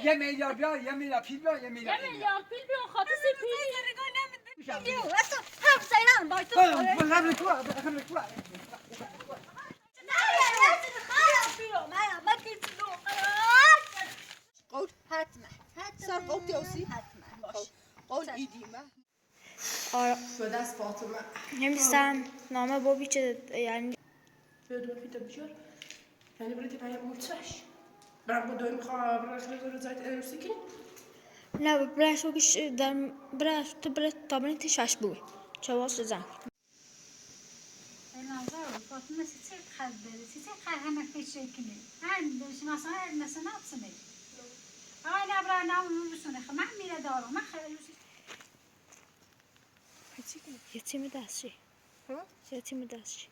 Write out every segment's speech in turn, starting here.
1 میلیارد بیا، 1 میلیارد پیل بیا، 1 میلیارد. 1 میلیارد پیل بیا خاطر پیل. هم سیران باید تو خبر کو. قول حتما سر قول تیوسی حتما باش قول ایدیمه آره به دست فاطمه نمیستم نامه بابی چه یعنی بدون فیتا بجار یعنی برای تبعیه موتسش برام با دوی میخواه براش بذاره زایت اروسی کنی نه برش بگیش در برش تو برش تابنی تشش بوی چه واسه زن نظر فاطمه سیتر خد بری سیتر خد همه فیش کنی هم مثلا نفسنی آی نبرا نام رسونه خب من میره دارم من خیلی یتیم دستشی یتیم دستشی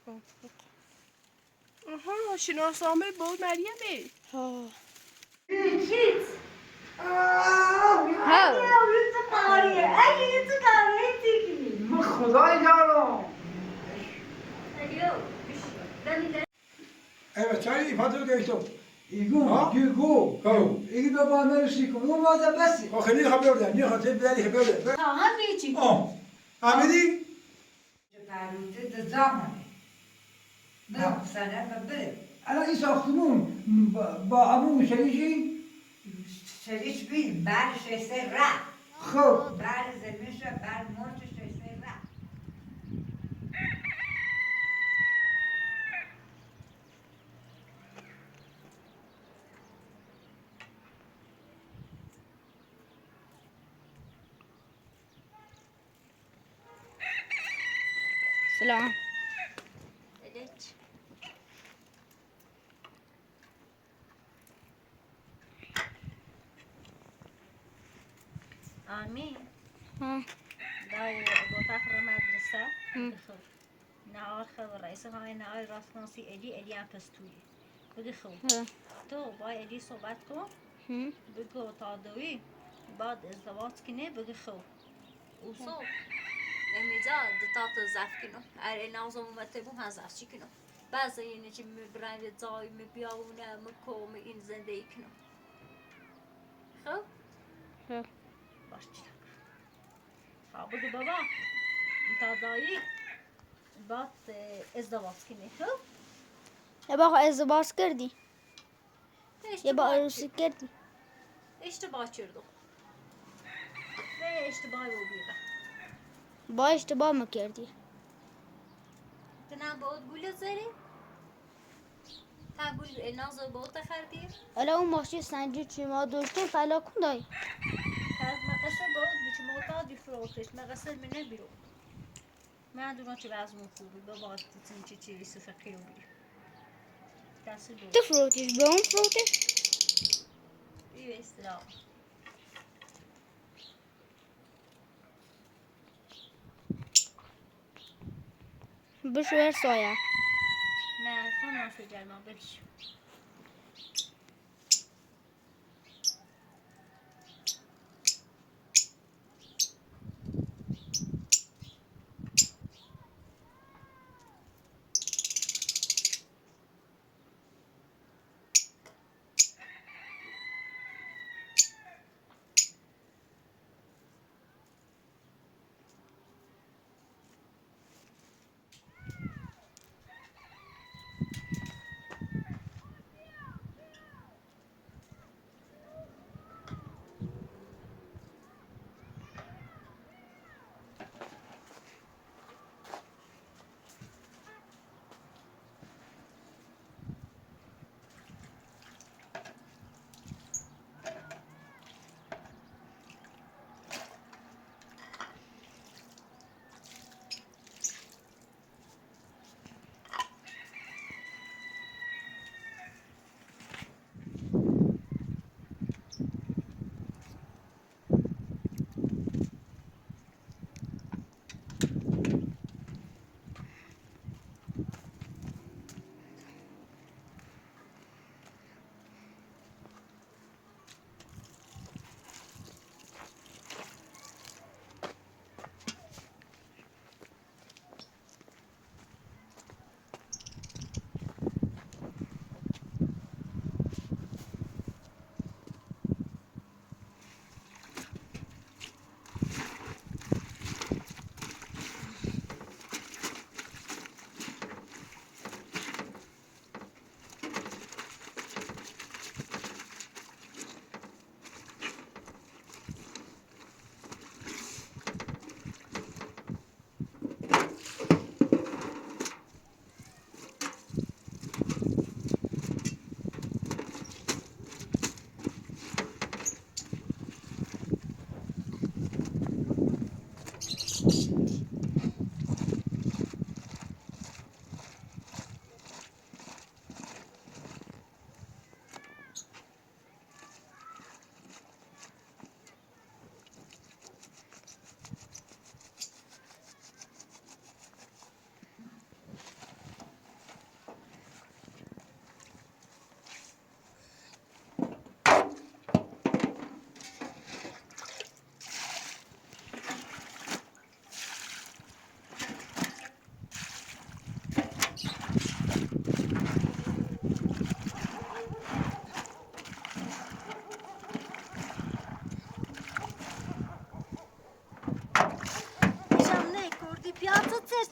آها شناسنامه بود مریمه ها من خدای یارم. Evet, çay ifade geçtim. İgum. İgi baba neresi kom? O vada basi. O khali haber da, ni khatib dali haber da. هم ریچی Amedi? Paruti de zaman. Bırak sana bırak. Ana is saxtumun ba abu şeyci. Seriş bil, bar şese ra. Xob. Bar zemişe, bar moç şese ra. سلام آمین ها داو با فخر مدرسه بخو نهار خو رئیس های نهار راستناسی ادی هم پستویی بگی خو تو با ادی صحبت کن بگو تا دوی بعد ازدواج کنه بگی خو اوسو نمیجا دتات زف کنو ار نازم اومده بو هزار چی کنو بعضی اینه که میبرن جای میبیاونه مکوم این زندگی کنو خب باش چی بگو بابا تا دایی بعد ازدواج کنی خب یه با ازدواج کردی یه با عروسی کردی اشتباه کردم به اشتباهی رو بیره با اشتباه میکردی تنها بود گول زری تا گول نازو بود خردی حالا اون ماشین سنجی چی ما داشتیم فلا کن دایی از مقصر بود بیچه موتا دی فروتش مقصر منه بیرو من دونم چه وزمون خوبی با باید دیتیم چی سفقی رو بیری دستی بود تو فروتیش به اون فروتش بیو استرام بشو هر سایه نه خواهم ناسو جرمان بلیش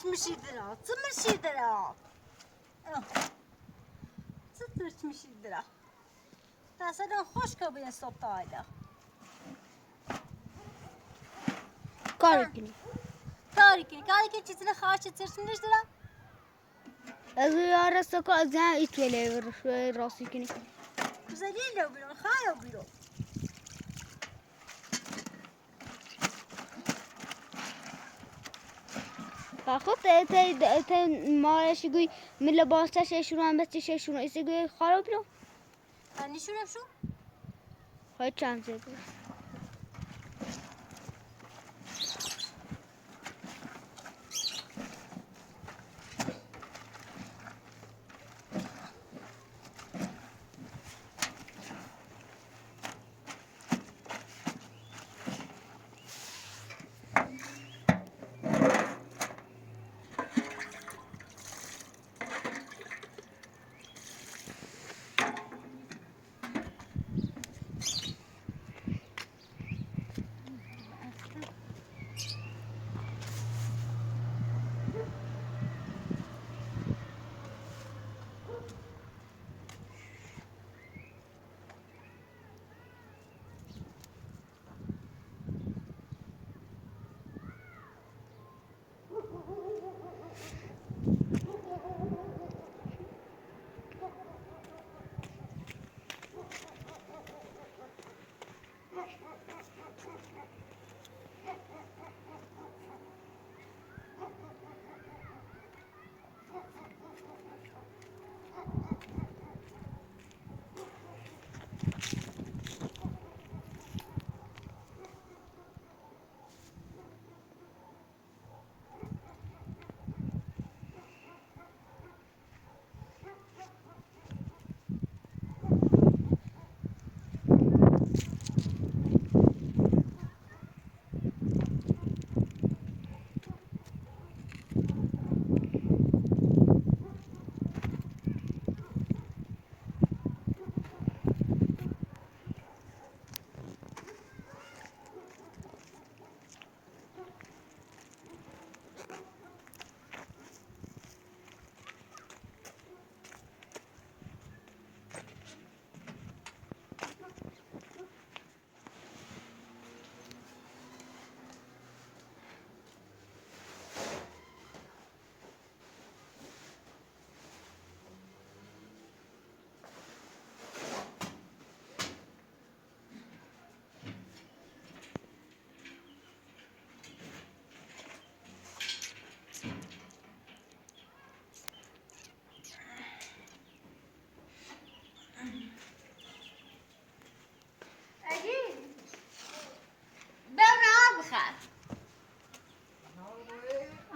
میشیدرا چه میشیدرا چه ترچ میشیدرا تاسدان خوش که بین صبح تا حالا کار کنی کاری که چیزی خواهش ترچ میشیدرا از یار است که از این ایتوله راستی کنی زلیل رو بیرون خواهی بیرون خود تا مارش گوی من لباسش شروع هم بستش شروع ایسه گوی خراب بیرون نشونم شو های چند زیر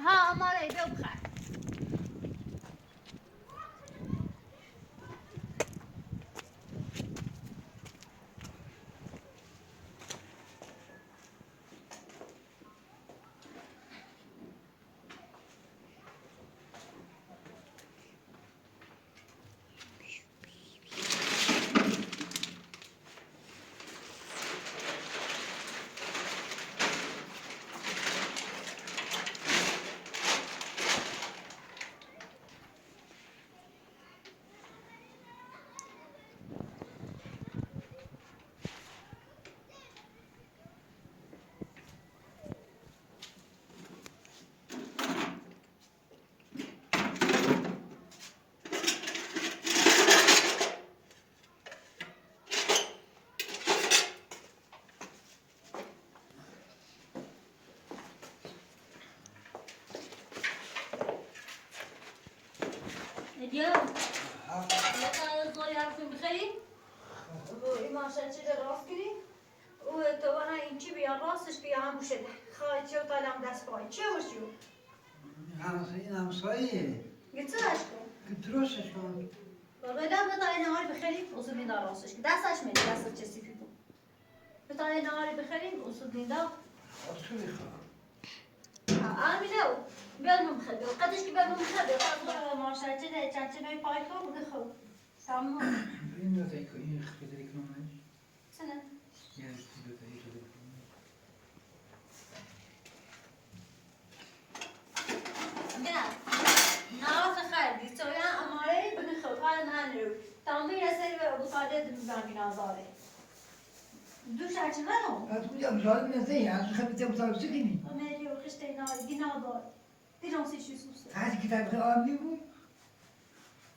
ها ماره بخیر اليوم الزوير في بخير وإما شاشة الراس كذي وتوانا يمشي بيا راسش بيا هم وشده خايت شو طالع دست باي شو وشو این همسایه قلت له اشكو درستش کن والله لا بطلع نهار بخير وصل دار راسش دستش من دست چسی فيكم بطلع نهار بخير وصل دار خیلی خوب آمینه بیارم خیلی قدش که بیارم خیلی خب ماشاءالله چه چند چه پای خو بده خو تمام این دو تایی که این خیلی کنم سنه یه دو تایی که دوش اچنانو هتقولي أبزار من زي يعني خبيت أبزار سكني امری و خشته گنا دار دیرانسی چی سوسه هذا كتاب آمني بو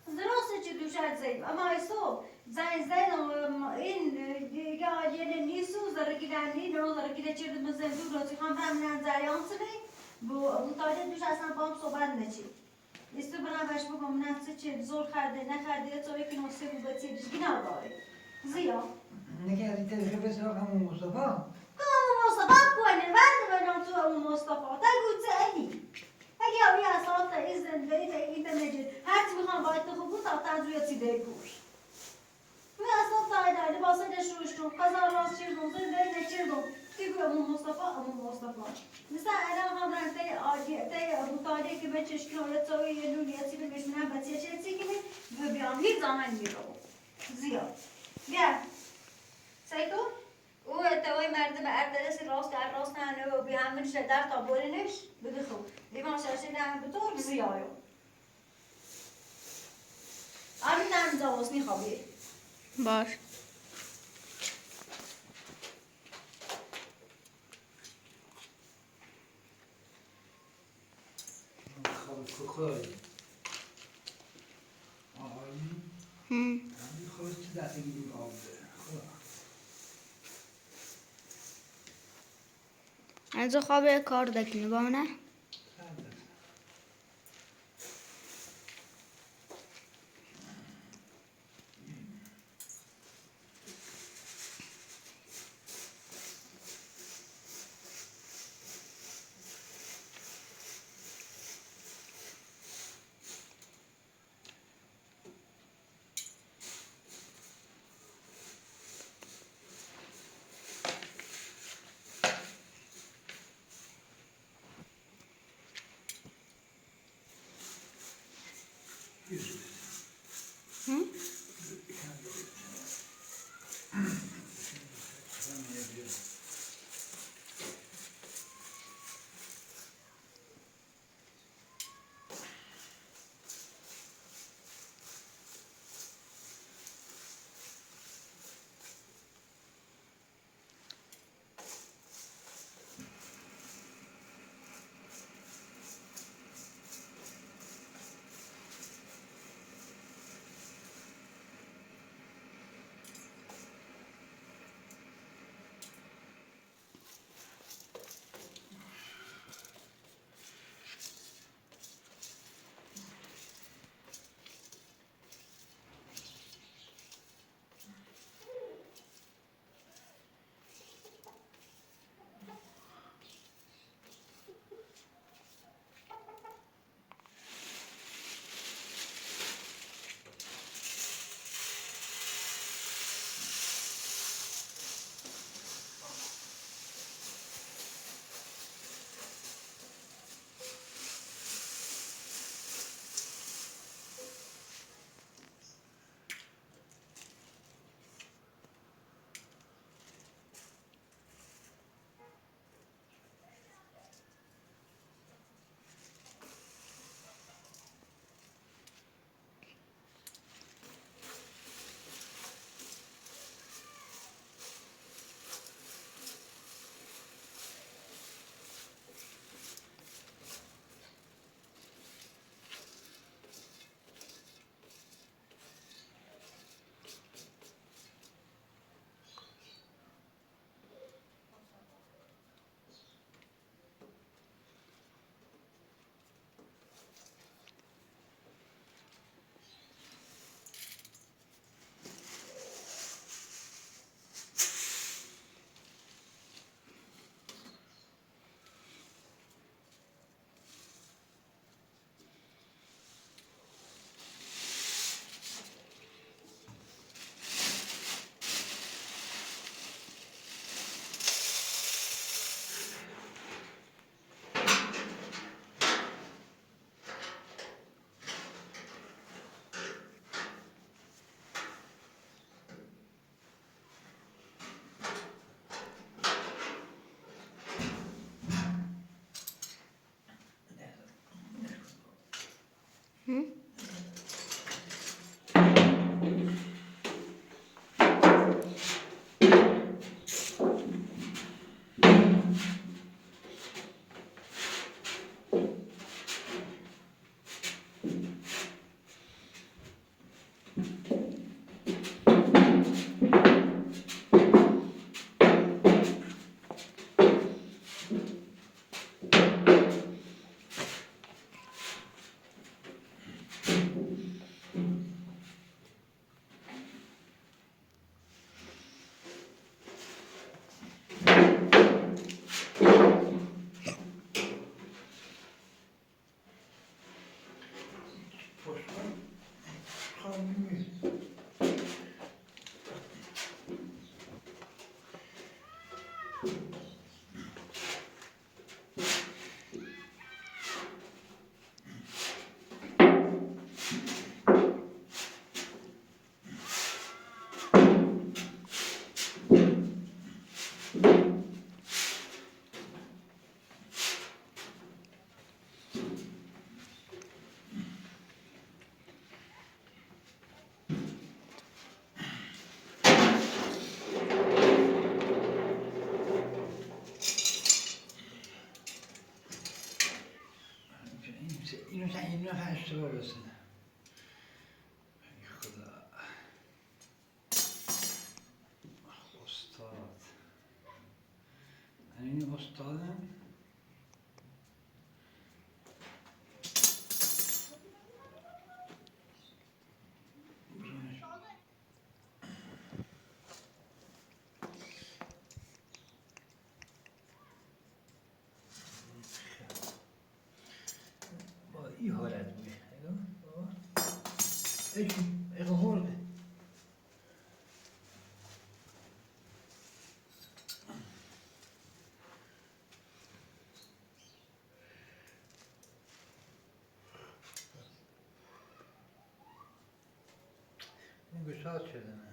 دراسته چی دوش زیم اما ایسو زین این گاهی نیسو زرگیدنی نه زرگیده چی رو مزن دو روزی هم من زریان سری بو مطالعه دوش اصلا با هم صحبت نچی ایستو برام باش بگم نه چی زور خرده نخرده تو یک نوسه بو بچیش گنا داره زیا نكي هذه تاريخ بس رقم مصطفى اما مصطفى کنه بعد بدم تو اون مصطفى تگو تانی اگه اوی اصلا تا ایزن بیت ایت نجد هر چی میخوام باید تو خوبون تا تنظوری چیده کور می اصلا تا ایداری باسه دشروشتون قضا راست چیردون زنده نچیردون تیگو امون مصطفى مثلا الان هم رنگ تی ابو تاریه که به چشکی حالا تاوی یه نونیتی بگش منم بچیه چه چی کنی و بیان هیچ زمان میرو زیاد بیا سیتو او توی مردم اردلسی راست در راست نه و بی همین شدر تا برینش بگی خوب دیمان شاشی نه به طور زیایو آمین نمی زاوز میخوابی باش خواهی آهایی خواهی چه دسته گیریم آبده از خواب کار دکنی با منه اینو اشتباه رسونه. ای خدا. استاد. این استادم. با این حالت میشه. ای خورده. این گشاد شده نه.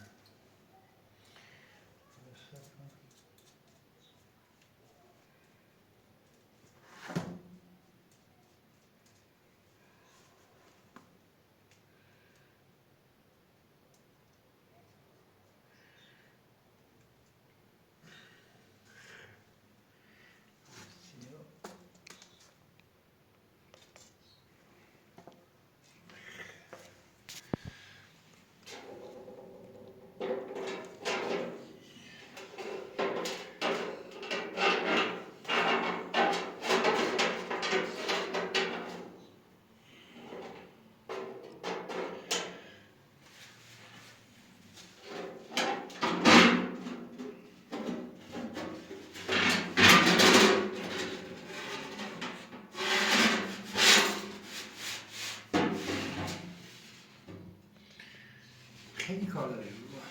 خیلی کار داره بابا.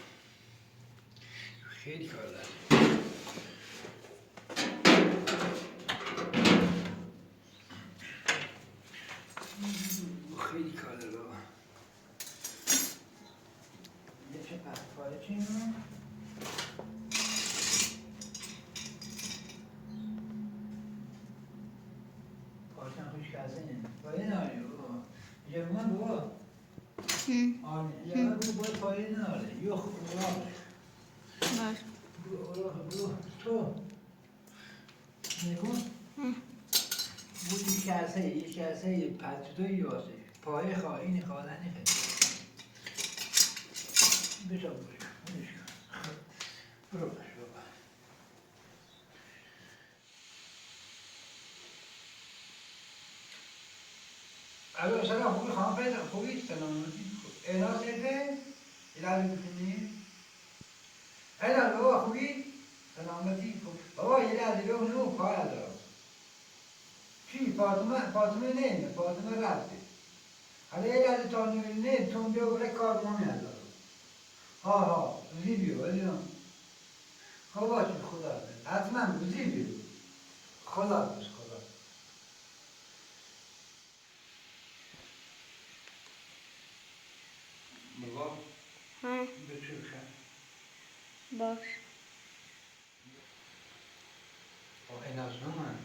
خیلی کار داره. خیلی کار داره بابا. یه چه پاره چی اینو؟ پارچن خوش کسه پاره ناری بابا. یه من بابا. آره یه من بابا پاره ناره. یه خورا. باش. برو تو نکن بود یک کسه پتوی یاسه پای خواهین خواهدنی خیلی بجا برو باش بابا الو سلام خوبی خواهم پیدا خوبی سلام اینا سیده اینا بکنی اینا بابا خوبی سلامتی خوب بابا یه لحظه بگو نو کار دارم چی فاطمه نه فاطمه رفته حالا یه لحظه تا نه تون بیا بره کار ما میاد ها زی بیو بدیم خب باشه خدا حتما زی بیو خدا بس خدا بابا به چی بخیر باش. این از من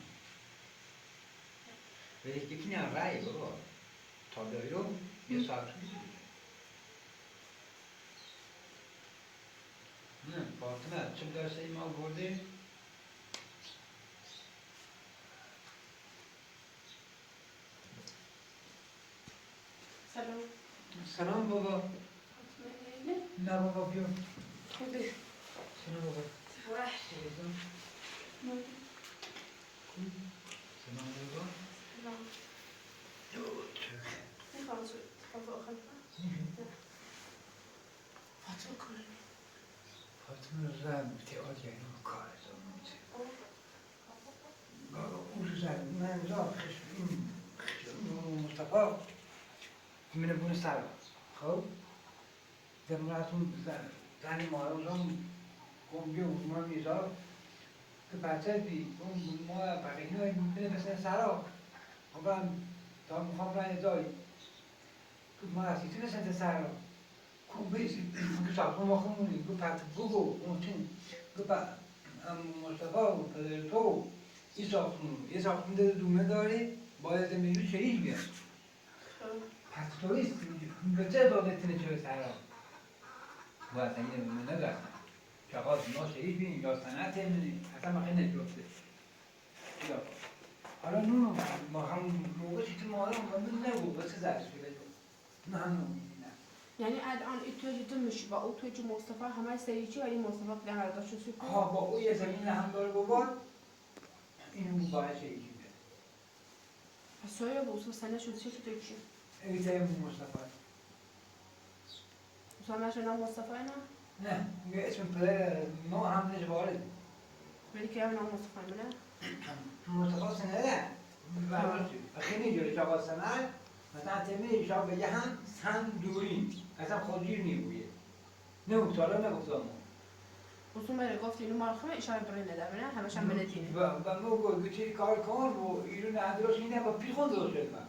به یکی نه رای بابا تا دایرو یه ساعت نه فاطمه چه درس ما برده سلام. سلام بابا نه بابا بیا خوبی؟ سلام بابا وای. سلام بابا سلام. میخوام غذا آخر فاطمه کنه فاطمه زن تئاتر اینو کار زمان بابا اون زن من زن خشم مصطفی من بون سر خب دمراتون زنی ما رو زن گم بیو ما میزار که بچه بی اون ما بقیه های میکنه مثل سرا خب تا میخوام برای دایی که ما هستی تو مثل سرا کوبیسی که شاکون ما خونی که پت بگو اونچین که مصطفی و پدر تو یه شاکون داره دومه داری باید میگوی شریک بیاد پس تویست به چه دولتینه چه سرا باید اینه به من ندارستن شاقاز ما شریک بین یا صنعت امنی اصلا ما خیلی نجرفته حالا نونو ما هم موقع چیزی مادرم من نگو بسه زرش بگو نه هم یعنی الان توی مش با او توی مصطفی همه سریچی ولی مصطفی که هر داشت سوپ ها با او یه زمین هم داره بابا اینو باید شریک بیاد پس سویا با اصلا سنه شد چی توی چی ایده مصطفی اصلا نشه نام مصطفی نه نه میگه اسم پدر ما هم نشه وارد ولی که نام مصطفی منه مصطفی سنه نه خیلی جوری شاقاز سنه مثلا تیمی شاق بگه هم دورین اصلا خودگیر نیبویه نه اکتالا نگفت آمون اصلا برای گفت اینو مارخمه اشاره برای نداره نه همش هم بندینه و ما گفت چه کار کن و ایرو نداشت اینه با پیخون درست شد من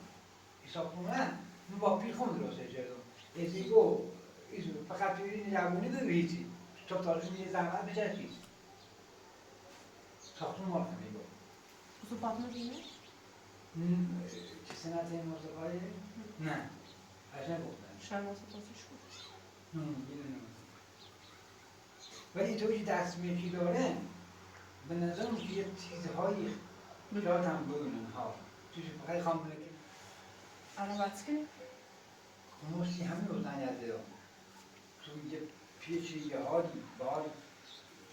حساب کنم من با پیخون درست شدم ازیگو فقط توی این جوانی داره هیچی تو تازه یه زحمت بشه چیز ساختون مارخمه ایگو اصلا پاتمه دینه چه سنت این مصطفیه؟ نه اصلا گفتن شاید مصطفی شد ولی توی دست میکی داره به نظرم که یه چیزهایی شاید هم بگونن ها توی فقط خواهم که الان بحث کنیم موسی همین روزن یده توی یه پیچی یه حالی باید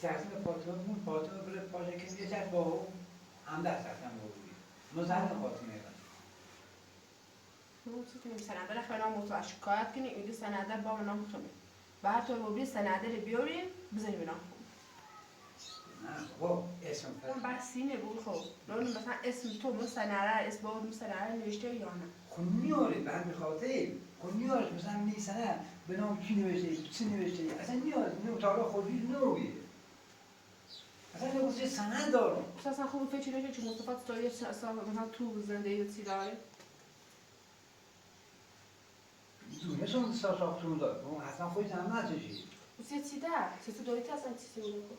تحصیل فاطمه بون فاطمه بره پاشه که یه چند با هم دست اصلا بودی مزن فاطمه موسی کنیم سنده رو خیلی موضوع شکایت کنیم اینجا سنده با من نام خمیم بعد تو ببری سنده رو بیاریم بزنیم به نام نه با اسم من بحثی نبود خب لون مثلا اسم تو مستنره اسم با مستنره نوشته یا نه خب میاره به همین خاطر خب میاره مثلا نیستنه به نام کی نوشته چی نوشته اصلا میاره نه تا حالا خودی نویه اصلا نگوشه سند دارم اصلا خوب فکر نشه چون مصطفی ستایی اصلا مثلا تو زنده یا چی داره دونه شون ساختمون داره اون اصلا خودی زحمت چشید اصلا چی داره؟ چی داری اصلا چی بود؟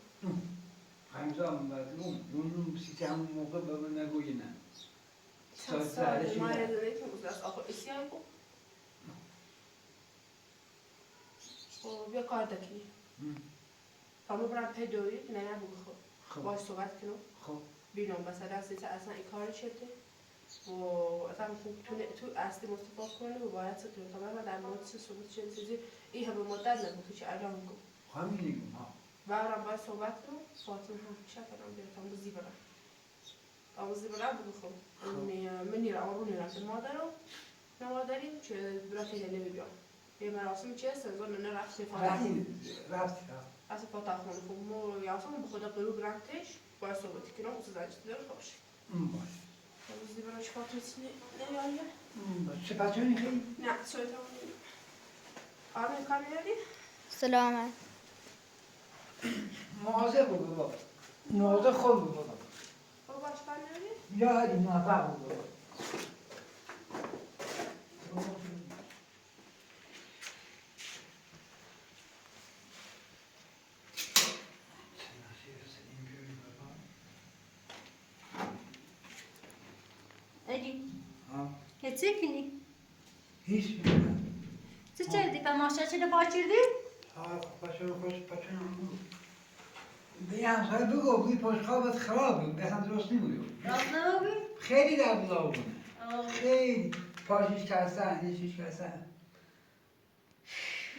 همینجا هم اون سیستم موقع به من نگویی نه سال ما یه داره که از آخر اسیان بود خب بیا کار دکی همون برام پیدایی نه نبود خب باش صحبت کنم خب بینم مثلا اصلا این کار شده و اصلا خوب تو اصلی مصطفی کنه و باید سکر تمام در مورد صحبت چه چیزی این هم مدت نبود تو چه انجام کنم همین میگم ها برام باید صحبت کنم فاطمه هم شکرم بیارم بزی برام آوازی برام بگو خب منی را آورونی را که مادرم نه مادریم چه برای خیلی نمی‌بیام یه مراسم چه سازون نه رفت رفت از فاطمه خون خب مو یافهم به خدا قلو برانتش باید صحبتی کنم اصلا زنجت داره خوش باش آوازی براش فاطمه نمی‌آید چه بچه هایی خیلی؟ نه سویت هم نمید آرمین کار میاری؟ سلامت مواظب بگو بابا مواظب خود بگو بابا او باش کار میاری؟ یا هدی موفق بگو بابا ادی ها هیچی کنی؟ هیچ چه چردی پا ماشا چه با چردی؟ ها پاشو خوش پاشو به یه همسایه بگو بوی پشتخوابت خرابه به هم درست نمیگو راست نبودی؟ خیلی در بلاونه خیلی پاشیش کردن یشیش کردن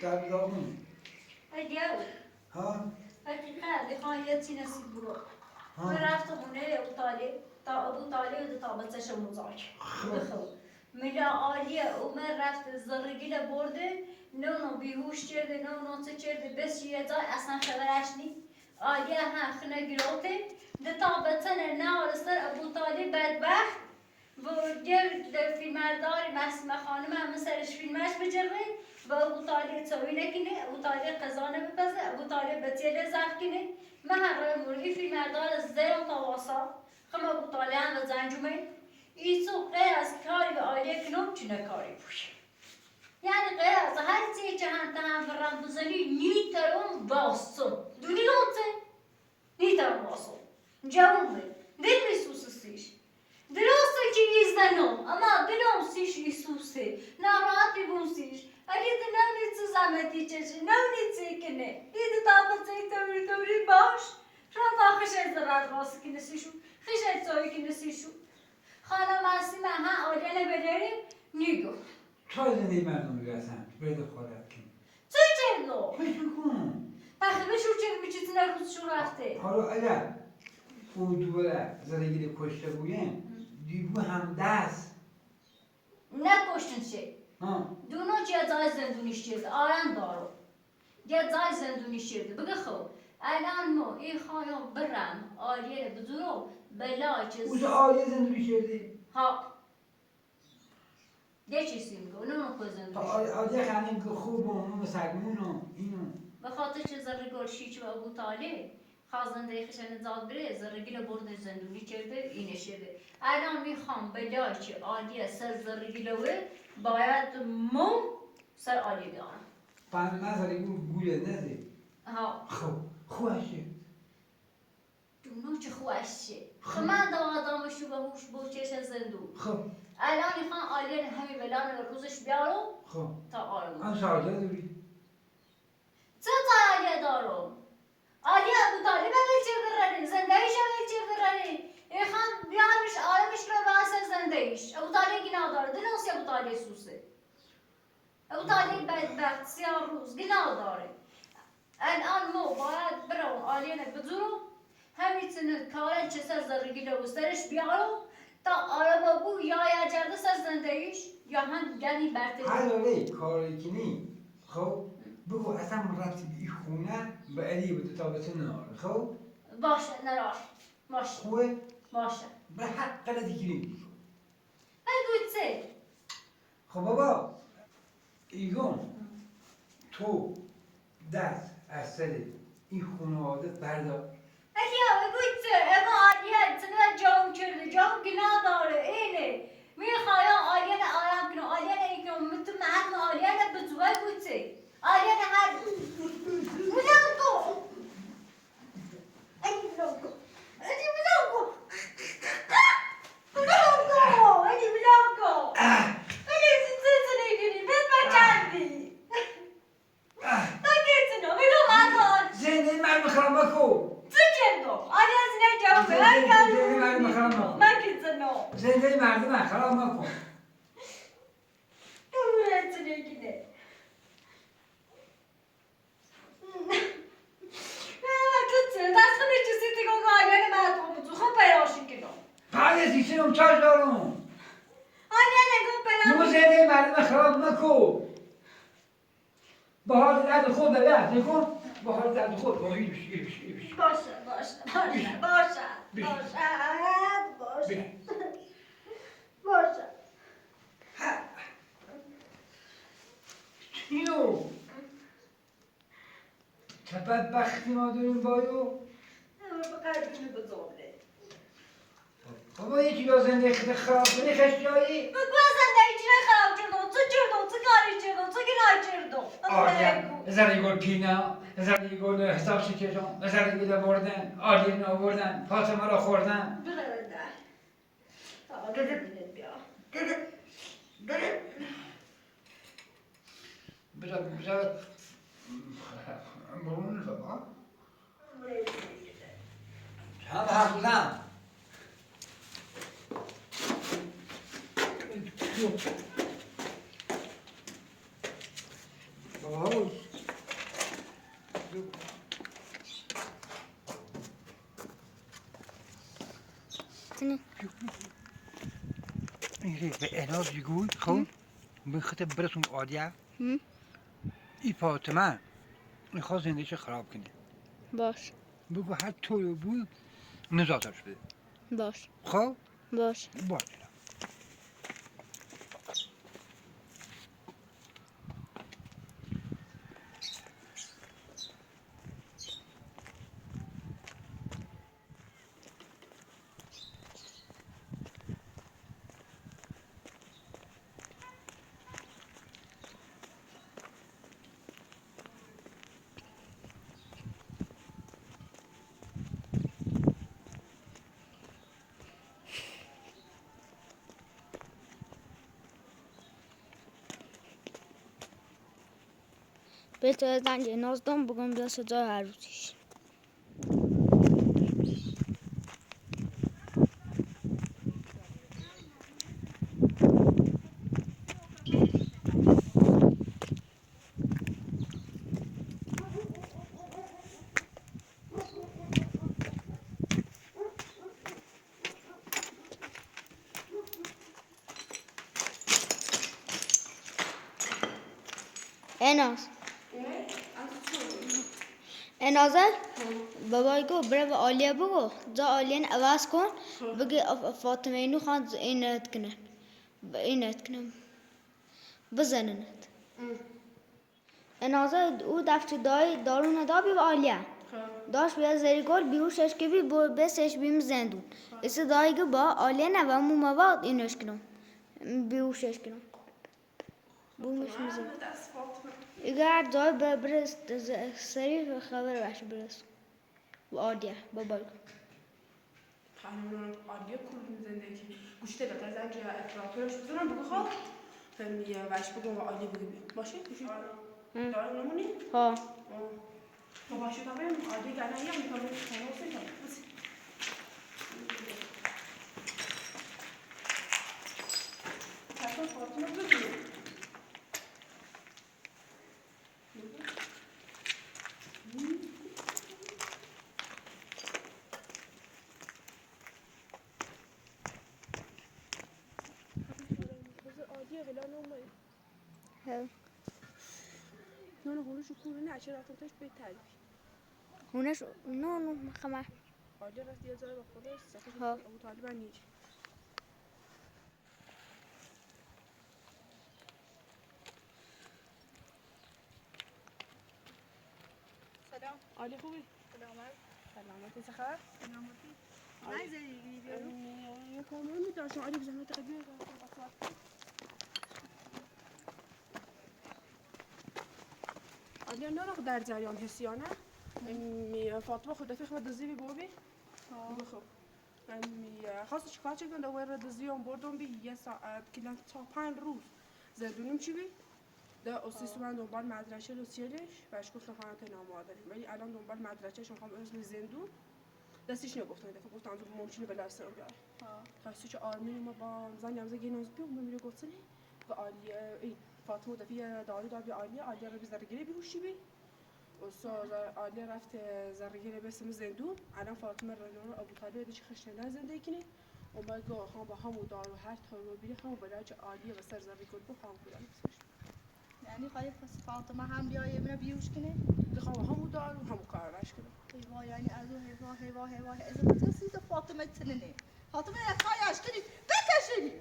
در بلاونه ادی ها حقیقت خواهی یه چی نصیب برو من رفت خونه ابو طالب و تابتش مزاک بخو ملا عالیه و من رفت زرگیل برده نونو بیهوش کرده نونو چه کرده بس یه جای اصلا خبرش نی عالیه هم خونه گروته ده تابتن نوار سر ابو طالب بدبخت و در فیلمرداری مسیمه خانم همه سرش فیلمش بجره و ابو طالب تسوی نکنه ابو طالب قضانه بپزه ابو طالب بتیله زخ کنه من هر مرگی فیلمردار زیر و تواسا خم ابو طالب هم و زنجومه ایسو غیر از کاری به آلیه کنم چونه کاری پوشه یعنی غیر از هر چیزی که هم فرم بزنی نیترم باستم دونی نوته نیترم باستم جوابه دل میسوسیش درسته که یزدانم اما دلم سیش ایسوسه ناراحتی بونسیش اگه تو نمیتو زحمتی چشه نمیتو کنه دیدی طاقتی توری باش شما تا خیشه زرار راستی کنه سیشو خیشه توی کنه سیشو خانم اسیمه ها آدینه بداریم نیگو چای زندگی مردم رو اصلا برید خورد کن چه چردو؟ فکر کن تخیلی شو چرد میچیتی نروز شو رفته حالا اگر او دوباره زندگی کشته بودیم دیگه هم دست نکشتن شه ها دونو چه جای زندونی شده آرام دارو یه جای زندونی شده بگه خب الان ما این خواهیم برم آلیه بزرو بلا اوز چیز آیه زندگی شده ها یه چیزی میگه اونو که زندونی شده آیه خانیم که خوب اونو سگمونو اینو به خاطر چه زرگل شیچ و ابو طالب خازنده خشن زاد بره زرگیل برد زندونی کرده اینه شده الان میخوام بلا چه آلیه سر زرگیلوه باید مو سر آلیه بیارم پنج نظری گوله نده ها خب خوشه دونو چه خوشه خب من دا آدمشو به هوش بوچش زندو خب الان میخوام آلیه همین بلان روزش بیارم خب تا آرام آن ساعته دوری چه تا آلیه دارم آلیه ابو طالب اول چه برنه زندهیش اول چه برنه میخوام بیارمش آرامش رو واسه زندهیش ابو طالب گناه داره دلوسی ابو طالب سوسه ابو طالب بدبخت سیاه روز گناه داره الان مو باید برم آلیه بزرم همیتونه کارن چه سر زرگیله و سرش بیارم تا آرام بو یا جرده سر زندگیش یا هم یعنی برده هر دوره کاری کنی خب بگو اصلا رفتی به این خونه به علی بده تا بتونه ناره خب باشه نراش باشه خوبه باشه به حق قلدی کنی بگو چه خب بابا ایگون تو دست از سر این خانواده بردار اگه بگو چه اما آلیه تنه جام کرده جام گناه داره اینه میخوایم آلیه آرام کنم آلیه این کنم مثل محل آلیه بزوه بگو چه آلیه هر بلانکو ای بلانکو ای بلانکو بلانکو ای بلانکو ای زنده کنی بس بچندی نگیتنو میگم آقا زنده من میخوام بکو چه آلیه زنده جام زنده من میخوام بکو من کیتنو زنده مردم خراب نکن دوره تنگیده دست کنه چیزی دیگه آلیه مردم بزو خب پیراشی کنم پایه سیچنم چاش دارم آلیه نگم نو پیراشی زنده مردم خراب نکن به حال درد خود بلد نکن به حال درد خود باید بشی باشه چیو چه بدبختی ما داریم بایو قلبی بزرگه بابا یکی دو زنده خراب کنی خشیایی بگو زندگی چی خراب کردم چه کاری کردم چه گناه کردم آره زنی گل پینا زنی گل حساب شکشم زنی گل بردن آدین آوردن فاطمه را خوردن بله تا ببینید بیا بذار برون بابا چند حرف بزن بابا به علاج گوی خب بخاطر برسون آدیا ای فاطمه میخواد زندگیش خراب کنه باش بگو هر طور بود نزاتش بده باش خب باش باشه به زنگ نازدم بگم بیا سزای عروسیش. ایناز اینازه بابای گو بره به آلیا بگو جا آلیان عوض کن بگی فاطمه اینو خواهد اینت کنن بزننت اینازه او دفت دارو ندابی به آلیا داشت بیا زیر گل بیهوشش که بی بسش بیم زندون ایسا دایگه با آلیا نوامو مواد اینش کنم بیهوشش کنم بومش میزن دست فاطمه اگر جای برست سریع خبر باشه برست با آلیا بابا خانم آلیا کل زندگی گوشته بهتر زنگ افراتورش بزنم بگو خواه فهمیه وش بگم و آلیا بگو باشه گوشی دارم نمونی ها خب باشه تا بریم آلیا گرنه یا میکنم خانه حسین کنم حتی فاطمه بگو نه هونش کورو نه چرا رفتش بهتری هونش نه خمه آلیا رفت یه جای با خودش سفید ها. ابو طالب نیج سلام آلیا خوبی سلامت سلامتی چه خبر سلامتی نه زدی بیارو یه کامل میداشتم آلیا بزنم تقدیر آلیا نه در جریان هستیانه فاطمه خودت خود دزی بابی بخو خواست چیکار چکن دوباره دزیام بردم بی یه ساعت کلا تا 5 روز زندونیم چی بی ده اسیس من دنبال مدرسه رو سیلش بهش گفتم خانه نامادری ولی الان دنبال مدرسهش میخوام اسم زندون دستش نگفتم دفعه گفتم ممکنه به دست رو بیاره خواست چه آرمین ما با زنگ هم زگی نوز بیام میره گفتنی و آلیه ای فاطمه دفعه داری دار بی آلیه رو بزرگیری بیوشی بی استاد آلیا رفت زرگیره به اسم زندون الان فاطمه رنور ابو طالب دیگه خشنه زندگی کنی و ما گو خان با همو دارو هر تا رو بیره همو بلاج آلیا و سر زبی گل بخوام کردن یعنی خواهی فاطمه هم بیایه بنا بیوش کنه دخوام همو دارو همو کارش کنه هیوا یعنی از اون هیوا از اون تسیز فاطمه تننه فاطمه خواهیش کنی بکشی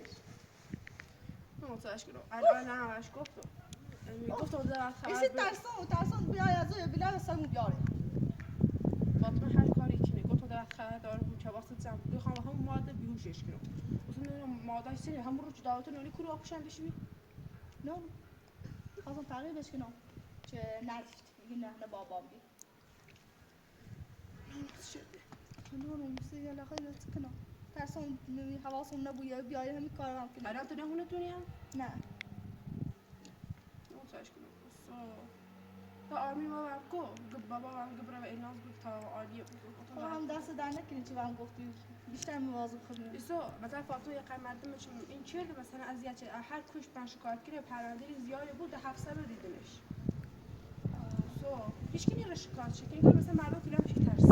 همو تاش کنه الان اش گفتم گفتم در ایسی خبر ترسان بیای از اون بلا سمو بیاره فاطمه هر کاری کنه گفتم در خبر دارو بود که وقت زم بخوام همو ماده بیهوشش کنم اصلا ماده سری همو رو دعوت نونی کرو آپشن بشی نه خواستم تغییرش کنم که نرفت میگه نه بابام بی نه موسی یه لحظه نت کنم ترسان حواسم نبوده بیای همین کارو هم کنم الان تو نمونه دنیا نه همو تاش کنم تا آرمی ما کو بابا هم گبره و ایناز بود تا آلیه تو هم دست در نکنی چه هم گفتی بیشتر مواظب خودم ایسا مثلا فاطمه یه قیمت مردمش این چیه مثلا اذیت هر کش من شکایت کنه پرونده زیادی بود 700 رو دیدنش سو هیچ کی نمیره شکایت شه که مثلا مردم کلا چی ترس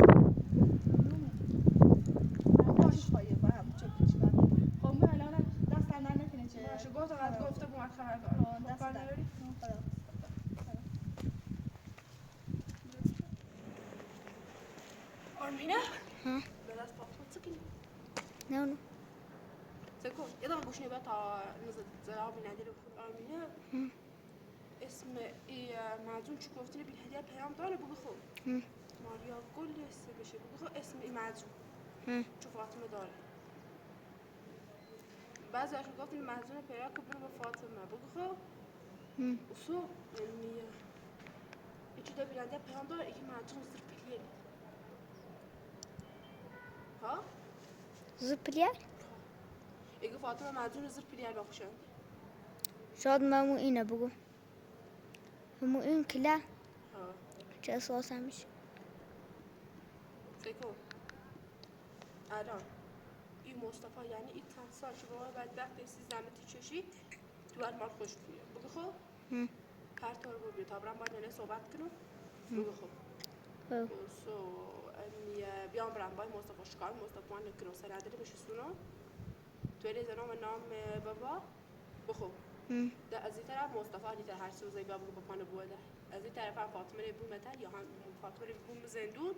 باش خواهی با هم چه کار خب من الان دست در نکنی چه باشه گفته بود خبر دار دست در خدا آرمینا ها به دست فاطمه سکنی نه سکون یه دام گوش نبات تا نزد زرابی نداره خود آرمینا اسم ای معجون چی گفتنی بی هدیه پیام داره بگو خوب ماریا گل است بشه بگو خوب اسم ای معجون چو فاطمه داره بعضی هاشون گفتن معجون پیدا که برو به فاطمه بگو خوب اصو یعنی ایچی ده بی هدیه پیام داره ایکی معجون زیر پیلیه ها؟ زپلیه ایگه فاطمه معجون زیر پیلیه بخوشن شاید مامو اینه بگو همو این کلا چه احساسم میشه. فکر کن الان این مصطفی یعنی این چند سال شما بدبخت زحمتی چشی تو بر مال خوش بیه بگو خب هر طور بود تا برام باید صحبت کنم بگو خب سو بیام برام باید مصطفی شکار مصطفی نکنم سر عدلی بشه سونا تو لیز نام بابا بخو ده از این طرف مصطفی علی هر چیزی بابا بپانه بوده از این طرف هم فاطمه بو متن یا هم فاطمه بو زندون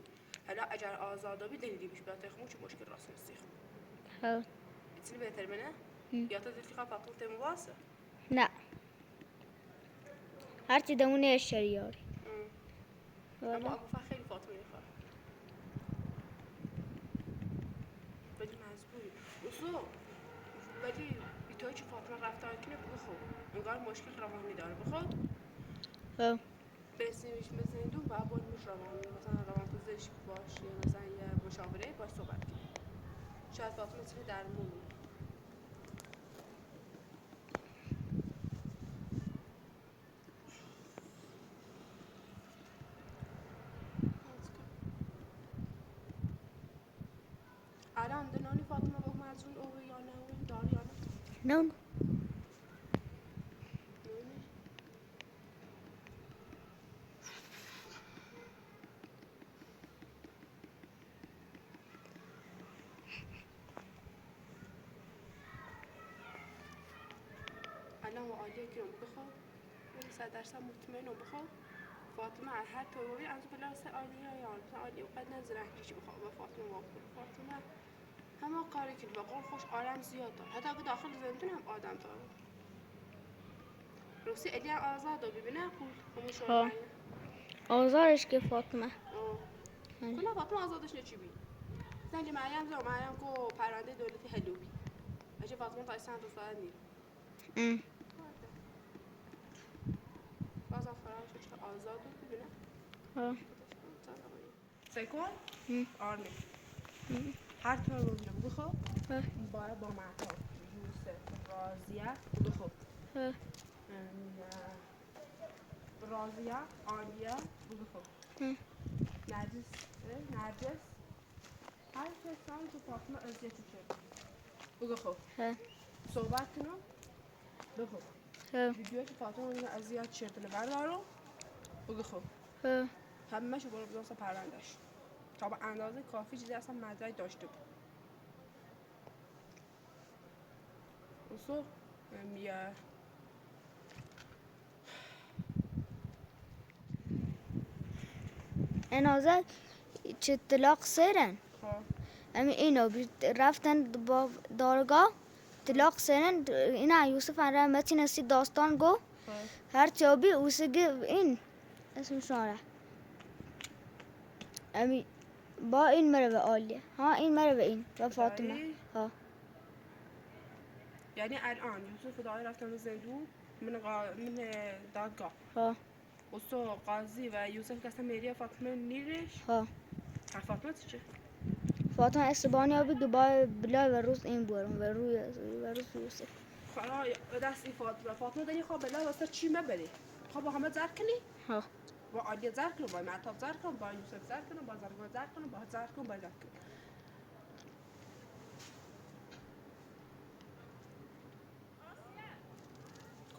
حالا اگر آزادابی دلیلی بیش بیاد تخمو چه مشکل راست نیست ها چی بهتر منه یا تو دلخواه فاطمه تم واسه نه هرچی دمونه اشتریاری اما ابو فخر خیلی فاطمه میخواد ولی مجبوری اصلا ولی تو چه فاطمه رفتار کنه بخو انگار مشکل روانی داره بخو برسیمش زندون و باید روانی مثلا روان پزشک باش یا مثلا یه مشاوره باش صحبت کنی شاید فاطمه چیزی درمون الان دنانی فاطمه با مرزون او یا نه او داری یا نه نه الان و عالیه که بخواب ولی 100% مطمئنم بخواب فاطمه هر طوری از بلا سر عالیه یا مثلا عالیه وقت نزنه هیچ بخواب با فاطمه واقع فاطمه همه کاری که با قول خوش آدم زیاد داره حتی اگه داخل زندون هم آدم داره روسی الی آزاد و ببینه قول همون شما آزارش که فاطمه کلا فاطمه آزادش نچی بی زنی مریم زو مریم کو پرونده دولتی هلوبی اجه فاطمه تا سنت و ساعت نیر بازم فراموش چه آزاد بود ببینه سیکون آرمی هر طور ببینم بخو باید با مهتاب یوسف راضیه بخو راضیه آلیه بخو نرجس هر کسانی که فاطمه اذیتی کرد بخو صحبت کنم بخو ویدیوی که فاطمه اون اذیت شده بردارو بخو همه شو برو بزنسا پروندهش تا به اندازه کافی چیزی اصلا مدرک داشته بود اصلا میه انازه چه طلاق سرن امی اینو رفتن با دارگاه طلاق سرن اینا یوسف رحمتی نسی داستان گو هر چابی اوسگی این اسم شاره امی با این مره به آلیه ها این مره به این و فاطمه ها یعنی الان یوسف دایی رفتن زندون من دادگاه ها اصلا قاضی و یوسف که اصلا میری فاطمه نیرش ها هر فاطمه چه؟ فاطمه استبانی آبی که با بلای و روز این بورم و روز یوسف خرای دست این فاطمه داری خواب بلا واسه چی مبری خواب با همه زر کنی؟ ها با عالیه زر کنم با معتاب زر کنم با یوسف زر کنم با زرگان زر کنم با زر کنم با زر کنم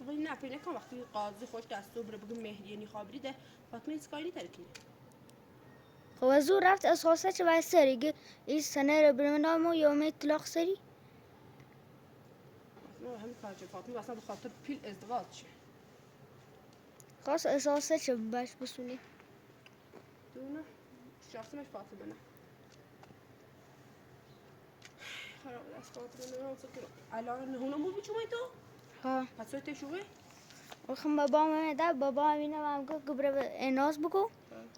کوی نه پیله کن وقتی قاضی خوش دستو بره بگم مهریه خابری ده فاطمه ایست کاری ترکی خب از او رفت اساسه چه باید سریگه این سنه رو برمنامو یوم اطلاق سری همین کارچه فاطمه اصلا به خاطر پیل ازدواج شه خواست اساسه چه باش بسونی دونه شخصمش فاطمه نه خراب دست فاطمه نه اصلا الان هونم بود بچه تو؟ ها پس تو شوه؟ وخم بابا میده بابا امینه هم گفت که بره اناس بگو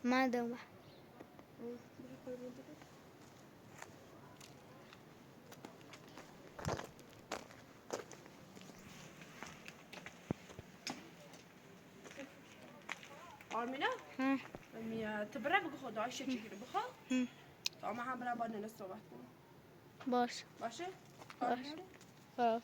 من دوم آرمینا؟ تبره بگو خدایش چه چیگیره بخوا؟ تا ما هم برای با ننه صحبت کنم باش باشه؟ باش ها